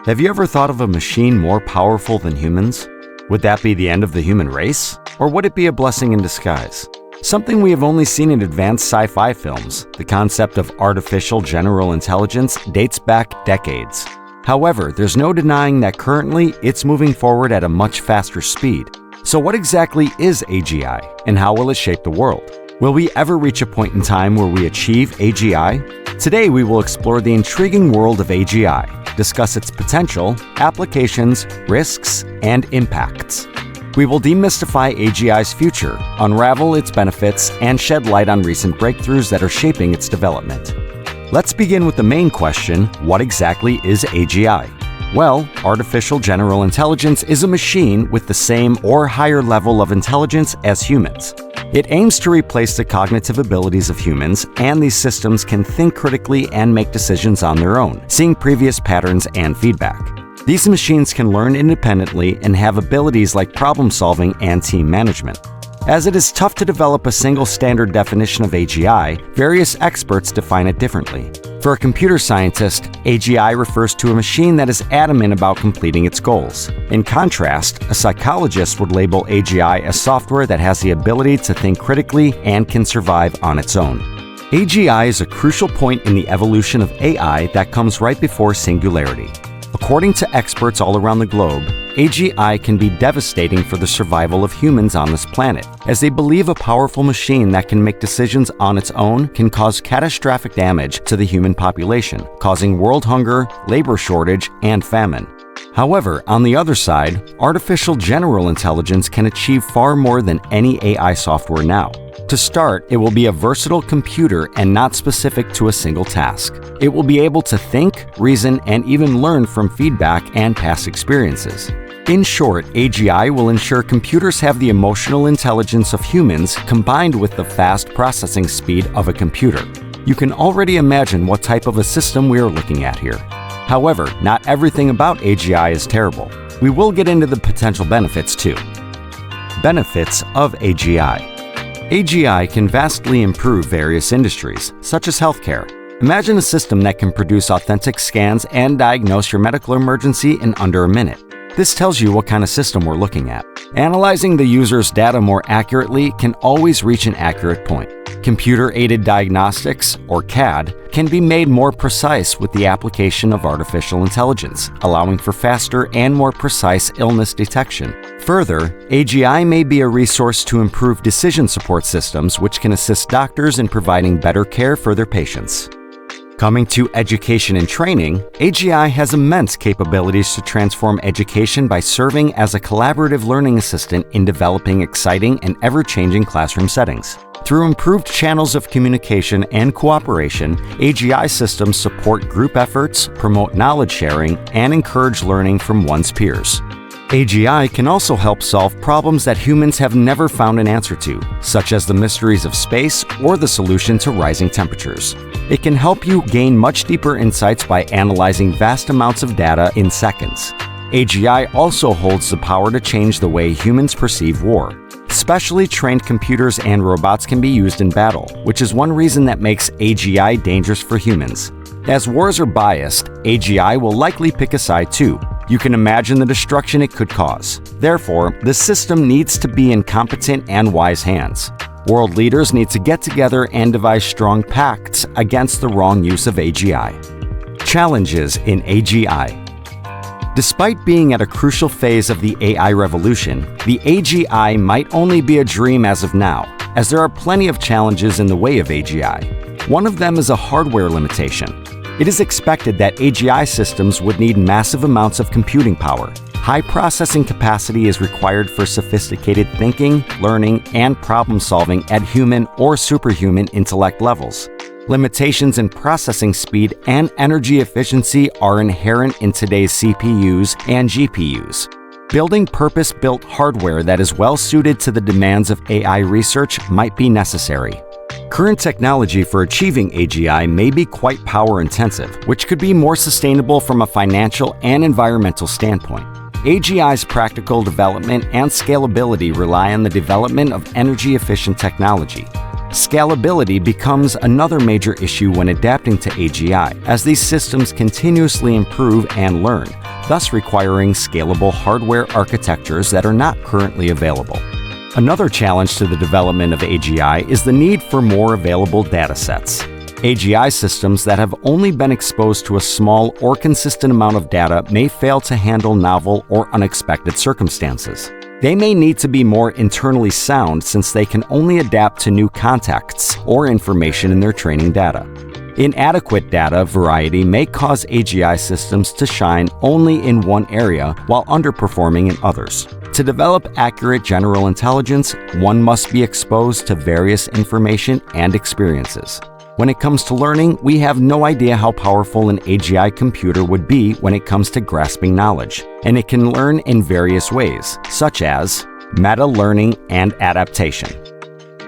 Have you ever thought of a machine more powerful than humans? Would that be the end of the human race? Or would it be a blessing in disguise? Something we have only seen in advanced sci-fi films, the concept of artificial general intelligence dates back decades. However, there's no denying that currently it's moving forward at a much faster speed. So what exactly is AGI, and how will it shape the world? Will we ever reach a point in time where we achieve AGI? Today we will explore the intriguing world of AGI, discuss its potential, applications, risks, and impacts. We will demystify AGI's future, unravel its benefits, and shed light on recent breakthroughs that are shaping its development. Let's begin with the main question: what exactly is AGI? Well, artificial general intelligence is a machine with the same or higher level of intelligence as humans. It aims to replace the cognitive abilities of humans, and these systems can think critically and make decisions on their own, seeing previous patterns and feedback. These machines can learn independently and have abilities like problem solving and team management. As it is tough to develop a single standard definition of AGI, various experts define it differently. For a computer scientist, AGI refers to a machine that is adamant about completing its goals. In contrast, a psychologist would label AGI as software that has the ability to think critically and can survive on its own. AGI is a crucial point in the evolution of AI that comes right before singularity. According to experts all around the globe, AGI can be devastating for the survival of humans on this planet, as they believe a powerful machine that can make decisions on its own can cause catastrophic damage to the human population, causing world hunger, labor shortage, and famine. However, on the other side, artificial general intelligence can achieve far more than any AI software now. To start, it will be a versatile computer and not specific to a single task. It will be able to think, reason, and even learn from feedback and past experiences. In short, AGI will ensure computers have the emotional intelligence of humans combined with the fast processing speed of a computer. You can already imagine what type of a system we are looking at here. However, not everything about AGI is terrible. We will get into the potential benefits too. Benefits of AGI. AGI can vastly improve various industries, such as healthcare. Imagine a system that can produce authentic scans and diagnose your medical emergency in under a minute. This tells you what kind of system we're looking at. Analyzing the user's data more accurately can always reach an accurate point. Computer-aided diagnostics, or CAD, can be made more precise with the application of artificial intelligence, allowing for faster and more precise illness detection. Further, AGI may be a resource to improve decision support systems, which can assist doctors in providing better care for their patients. Coming to education and training, AGI has immense capabilities to transform education by serving as a collaborative learning assistant in developing exciting and ever-changing classroom settings. Through improved channels of communication and cooperation, AGI systems support group efforts, promote knowledge sharing, and encourage learning from one's peers. AGI can also help solve problems that humans have never found an answer to, such as the mysteries of space or the solution to rising temperatures. It can help you gain much deeper insights by analyzing vast amounts of data in seconds. AGI also holds the power to change the way humans perceive war. Specially trained computers and robots can be used in battle, which is one reason that makes AGI dangerous for humans. As wars are biased, AGI will likely pick a side too. You can imagine the destruction it could cause. Therefore, the system needs to be in competent and wise hands. World leaders need to get together and devise strong pacts against the wrong use of AGI. Challenges in AGI. Despite being at a crucial phase of the AI revolution, the AGI might only be a dream as of now, as there are plenty of challenges in the way of AGI. One of them is a hardware limitation. It is expected that AGI systems would need massive amounts of computing power. High processing capacity is required for sophisticated thinking, learning, and problem solving at human or superhuman intellect levels. Limitations in processing speed and energy efficiency are inherent in today's CPUs and GPUs. Building purpose-built hardware that is well-suited to the demands of AI research might be necessary. Current technology for achieving AGI may be quite power-intensive, which could be more sustainable from a financial and environmental standpoint. AGI's practical development and scalability rely on the development of energy-efficient technology. Scalability becomes another major issue when adapting to AGI, as these systems continuously improve and learn, thus requiring scalable hardware architectures that are not currently available. Another challenge to the development of AGI is the need for more available datasets. AGI systems that have only been exposed to a small or consistent amount of data may fail to handle novel or unexpected circumstances. They may need to be more internally sound since they can only adapt to new contexts or information in their training data. Inadequate data variety may cause AGI systems to shine only in one area while underperforming in others. To develop accurate general intelligence, one must be exposed to various information and experiences. When it comes to learning, we have no idea how powerful an AGI computer would be when it comes to grasping knowledge, and it can learn in various ways, such as meta-learning and adaptation.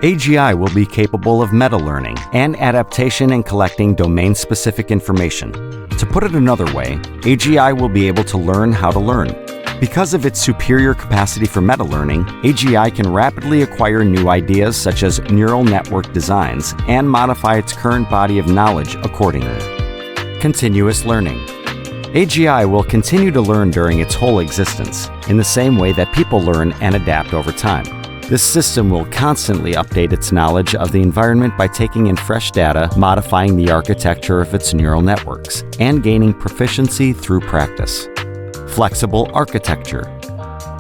AGI will be capable of meta-learning and adaptation in collecting domain-specific information. To put it another way, AGI will be able to learn how to learn. Because of its superior capacity for meta-learning, AGI can rapidly acquire new ideas such as neural network designs and modify its current body of knowledge accordingly. Continuous learning. AGI will continue to learn during its whole existence, in the same way that people learn and adapt over time. This system will constantly update its knowledge of the environment by taking in fresh data, modifying the architecture of its neural networks, and gaining proficiency through practice. Flexible architecture.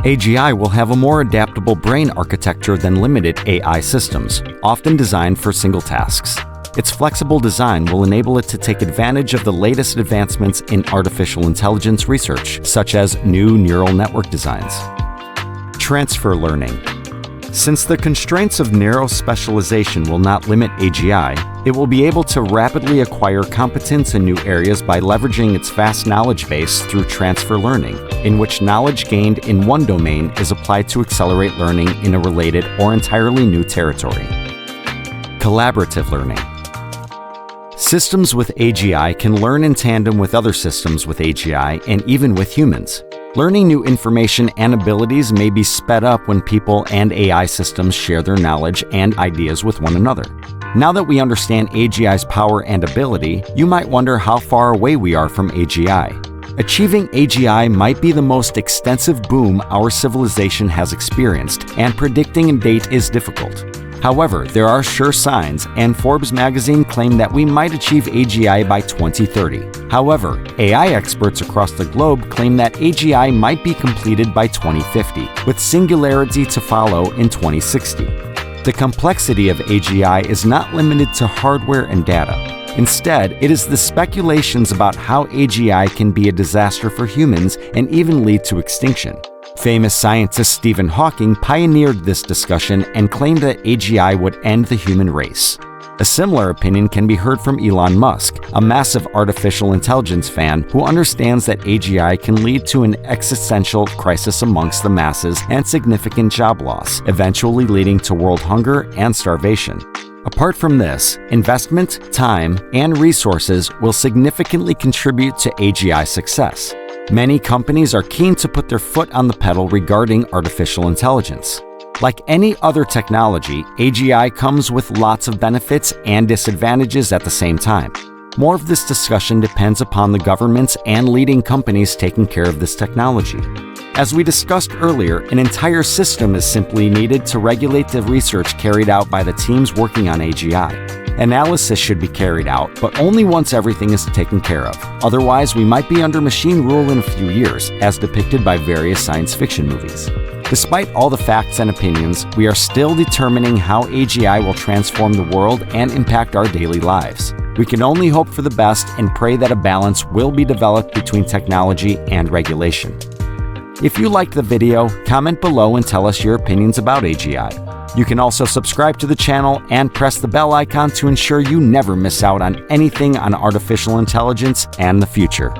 AGI will have a more adaptable brain architecture than limited AI systems, often designed for single tasks. Its flexible design will enable it to take advantage of the latest advancements in artificial intelligence research, such as new neural network designs. Transfer learning. Since the constraints of narrow specialization will not limit AGI, it will be able to rapidly acquire competence in new areas by leveraging its vast knowledge base through transfer learning, in which knowledge gained in one domain is applied to accelerate learning in a related or entirely new territory. Collaborative learning. Systems with AGI can learn in tandem with other systems with AGI and even with humans. Learning new information and abilities may be sped up when people and AI systems share their knowledge and ideas with one another. Now that we understand AGI's power and ability, you might wonder how far away we are from AGI. Achieving AGI might be the most extensive boom our civilization has experienced, and predicting a date is difficult. However, there are sure signs, and Forbes magazine claimed that we might achieve AGI by 2030. However, AI experts across the globe claim that AGI might be completed by 2050, with singularity to follow in 2060. The complexity of AGI is not limited to hardware and data. Instead, it is the speculations about how AGI can be a disaster for humans and even lead to extinction. Famous scientist Stephen Hawking pioneered this discussion and claimed that AGI would end the human race. A similar opinion can be heard from Elon Musk, a massive artificial intelligence fan who understands that AGI can lead to an existential crisis amongst the masses and significant job loss, eventually leading to world hunger and starvation. Apart from this, investment, time, and resources will significantly contribute to AGI success. Many companies are keen to put their foot on the pedal regarding artificial intelligence. Like any other technology, AGI comes with lots of benefits and disadvantages at the same time. More of this discussion depends upon the governments and leading companies taking care of this technology. As we discussed earlier, an entire system is simply needed to regulate the research carried out by the teams working on AGI. Analysis should be carried out, but only once everything is taken care of. Otherwise, we might be under machine rule in a few years, as depicted by various science fiction movies. Despite all the facts and opinions, we are still determining how AGI will transform the world and impact our daily lives. We can only hope for the best and pray that a balance will be developed between technology and regulation. If you liked the video, comment below and tell us your opinions about AGI. You can also subscribe to the channel and press the bell icon to ensure you never miss out on anything on artificial intelligence and the future.